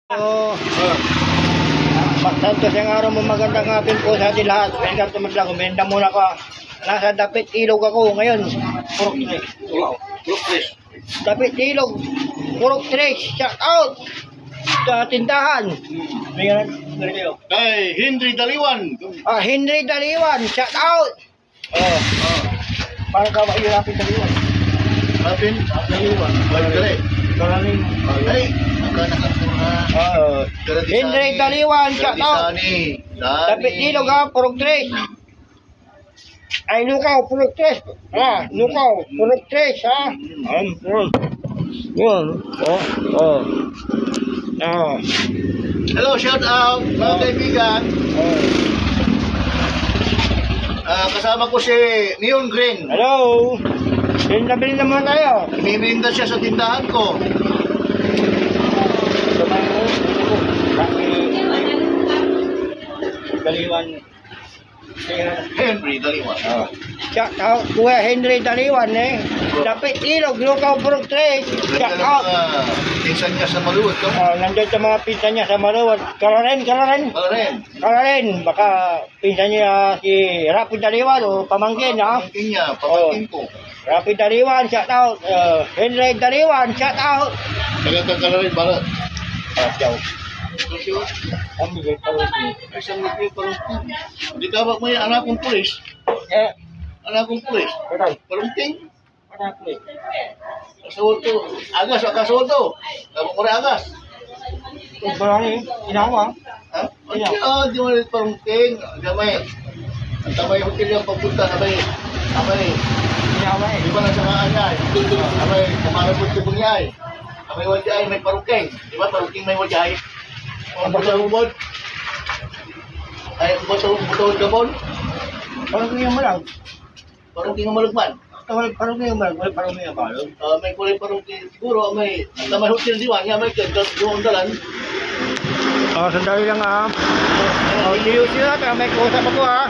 Oh, Santos yung araw mo, magandang hapon po sa atin lahat. Welcome to Maglago. Menda muna ka. Nasa Dapit Ilog ako ngayon. Purok Tres. Dapit Ilog. Purok Tres. Shout out sa tindahan. Kay Henry Daliwan. Henry Daliwan. Shout out. Parang ka ba yun natin Daliwan? Napin? Daliwan. Balik. Maraming. Ay, nagkanakapura. Henry Daliwan. Shout out. Dapit Ilog ha. Purok Tres. Ay, Lukaw, Purok Tres. Lukaw, Purok Tres, ha? Yun. Hello, shout out, mga kaibigan. Kasama ko si Neon Green. Hello. Nabili naman tayo. Mimirinda siya sa tindahan ko. Daliwan. Henry Daliwan. Shout out, Kuya Henry Daliwan, eh. Dapit Ilog, Lukaw, Purok Tres. Shout out. Pinsan niya sa Maluwat. Nandun sa mga pinsan niya sa Maluwat. Kalaren. Baka pinsan niya si Rapi Daliwan o pamangkin, ha? Pamangkin niya, pamangkin ko. Rapi Daliwan, shout out. Henry Daliwan, shout out. Kalaren, balat. Ang bigay parang Isang nagpil parang di ka ba may anak kong pulis? Anak kong pulis? Parungting? Kasuto. Agas, kasuto. Kapag mo rin agas. Barangay, inawa. Ha? Di mo rin parungting. Gamay. Ang tamay hotel yung pagpunta. Kamay. Inawa eh. Di ba lang sa mga anay? Kamay, kamarapot ko bungyay. Kamay wajay, may parungting. Di ba parungting may wajay? Ang butahubod. Ay, butahubod gabon. Parang ngayon mo lang. Parungting ang malugman. Parang ngayon mo lang. Parang ngayon mo lang. May kulay parungting. Siguro may hotel diwan. May doon dalan. Sandali lang ha. See you later. May kausap ako ha.